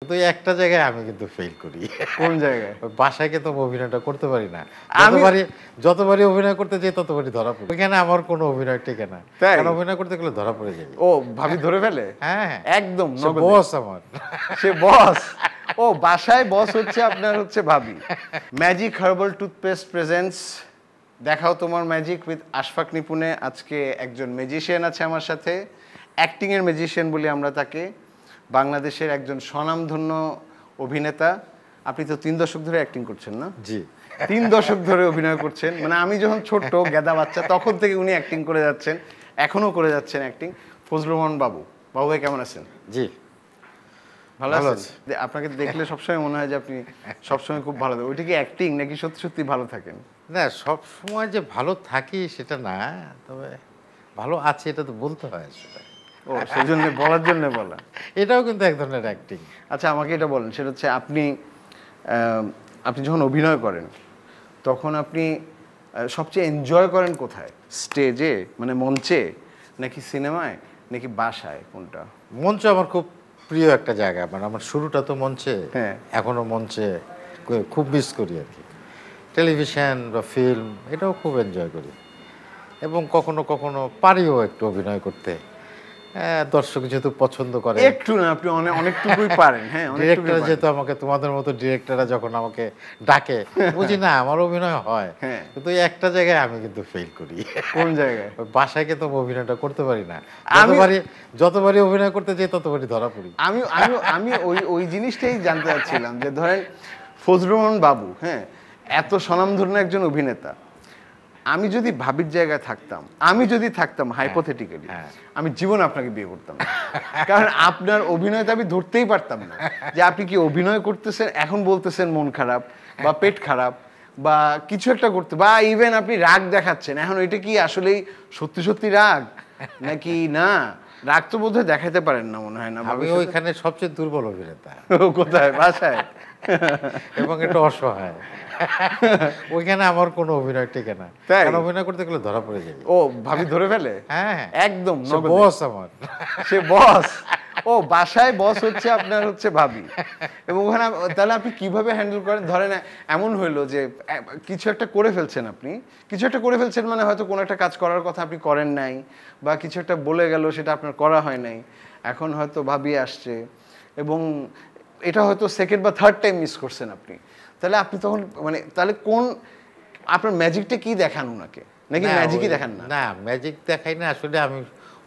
কিন্তু একটা জায়গায় আমি কিন্তু ফেল করি। কোন জায়গায়? বাসায় কিন্তু অভিনয়টা করতে পারি না। যতবারই অভিনয় করতে যাই ততবারই ধরা পড়ি। ওইখানে আমার কোনো অভিনয় টেকে না। কারণ অভিনয় করতে গেলে ধরা পড়ে যাই। ও ভাবি ধরে ফেলে? হ্যাঁ একদম বস আমার। সে বস। ও বাসায় বস হচ্ছে আপনার হচ্ছে ভাবি। ম্যাজিক হার্বাল টুথপেস্ট প্রেজেন্টস দেখাও তোমার ম্যাজিক উইথ আশফাক নিপুণে। আজকে একজন ম্যাজিশিয়ান আছে আমার সাথে, অ্যাক্টিং এর ম্যাজিশিয়ান বলি আমরা তাকে। বাংলাদেশের একজন স্বনামধন্য অভিনেতা। আপনি তো 3 দশক ধরে অ্যাক্টিং করছেন না? জি 3 দশক ধরে অভিনয় করছেন। মানে আমি যখন ছোট্ট গেদা বাচ্চা তখন থেকে উনি অ্যাক্টিং করে যাচ্ছেন, এখনো করে যাচ্ছেন অ্যাক্টিং। ফজলুর রহমান বাবু, বাবু ভাই কেমন আছেন? জি ভালো আছেন? আপনাকে দেখলে সবসময় মনে হয় যে আপনি সবসময় খুব ভালো থাকেন। ওইটা কি অ্যাক্টিং নাকি সত্যি সত্যি ভালো থাকেন? না, সব সময় যে ভালো থাকি সেটা না, তবে ভালো আছে এটা তো বলতে হয় আসলে। ও সেজন্য বলার জন্য বলা। এটাও কিন্তু এক ধরনের অ্যাক্টিং। আচ্ছা আমাকে এটা বলেন, সেটা হচ্ছে আপনি যখন অভিনয় করেন তখন আপনি সবচেয়ে এনজয় করেন কোথায়? স্টেজে মানে মঞ্চে, নাকি সিনেমায়, নাকি বাসায়, কোনটা? মঞ্চ আমার খুব প্রিয় একটা জায়গা। মানে আমার শুরুটা তো মঞ্চে, হ্যাঁ এখনো মঞ্চে খুব মিস করি আর কি। টেলিভিশন বা ফিল্ম এটাও খুব এনজয় করি, এবং কখনো কখনো পারিও একটু অভিনয় করতে। দর্শক যেহেতু পছন্দ করে, একটু না আপনি অনেকটুকুই পারেন। হ্যাঁ ডিরেক্টর যেহেতু আমাকে, তোমাদের মতো ডিরেক্টররা যখন আমাকে ডাকে, বুঝি না আমার অভিনয় হয়, কিন্তু একটা জায়গায় আমি কিন্তু ফেল করি। কোন জায়গায়? বাসায় কিন্তু অভিনয়টা করতে পারি না। যতবারই অভিনয় করতে যাই ততবারই ধরা পড়ি। আমি আমি আমি ওই জিনিসটাই জানতে চাচ্ছিলাম যে ধরেন ফজলুর রহমান বাবু, হ্যাঁ, এত স্বনামধন্য একজন অভিনেতা, আমি যদি ভাবির জায়গায় থাকতাম হাইপোথেটিক্যালি, আমি জীবন আপনাকে বিয়ে করতাম না। কারণ আপনার অভিনয় তো আমি ধরতেই পারতাম না যে আপনি কি অভিনয় করতেছেন, এখন বলতেছেন মন খারাপ বা পেট খারাপ বা কিছু একটা করতে, বা ইভেন আপনি রাগ দেখাচ্ছেন, এখন এটা কি আসলেই সত্যি সত্যি রাগ নাকি না? রাগ তো বোধহয় দেখাতে পারেন না মনে হয় না। আমি ওইখানে সবচেয়ে দুর্বল অভিনেতা। কোথায়? বাসায়? এবং এটা অসহায়। ওইখানে আমার কোনো অভিনয় টেকে না। কারণ অভিনয় করতে গেলে ধরা পড়ে যাই। ও ভাবি ধরে ফেলে? হ্যাঁ একদম বস আমার। সে বস। ও বাসায় বস হচ্ছে আপনার হচ্ছে ভাবি। এবং ওখানে তাহলে আপনি কিভাবে হ্যান্ডেল করেন? ধরেন এমন হইলো যে কিছু একটা করে ফেলছেন, মানে হয়তো কোনো একটা কাজ করার কথা আপনি করেন নাই, বা কিছু একটা বলে গেল সেটা আপনার করা হয় নাই, এখন হয়তো ভাবি আসছে এবং এটা হয়তো সেকেন্ড বা থার্ড টাইম মিস করছেন আপনি, তাহলে আপনি তখন মানে তাহলে কোন আপনার ম্যাজিকটা কি দেখান ওনাকে, নাকি ম্যাজিকই দেখান না? না, ম্যাজিক দেখাই না আসলে। আমি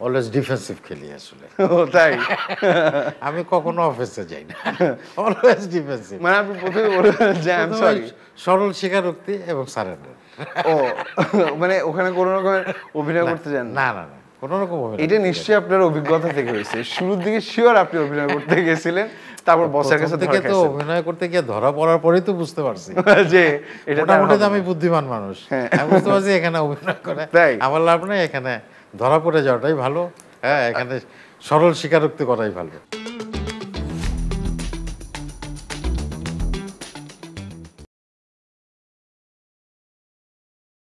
অলওয়েজ ডিফেন্সিভ খেলি আসলে। ও তাই? আমি কখনো অফেসে যাই না, অলওয়েজ ডিফেন্সিভ। মানে আপনি প্রথমে বলেন যে আই এম সরি, সরল স্বীকারোক্তি এবং সারেন্ডার। ও মানে ওখানে কোনো রকমের অভিনয় করতে যান না? না না, কোনো রকম অভিনয়। এটা নিশ্চয়ই আপনার অভিজ্ঞতা থেকে হয়েছে। শুরুর দিকে শিওর আপনি অভিনয় করতে গেছিলেন, তারপর বসের কাছে থেকে তো অভিনয় করতে গিয়ে ধরা পড়ার পরেই তো বুঝতে পারছি যে এটা মোটামুটি আমি বুদ্ধিমান মানুষ। আমি বুঝতে পারছি এখানে অভিনয় করে আমার লাভ নেই, এখানে ধরা পড়ে যাওয়াটাই ভালো। হ্যাঁ, এখানে সরল স্বীকারোক্তি করাই ভালো।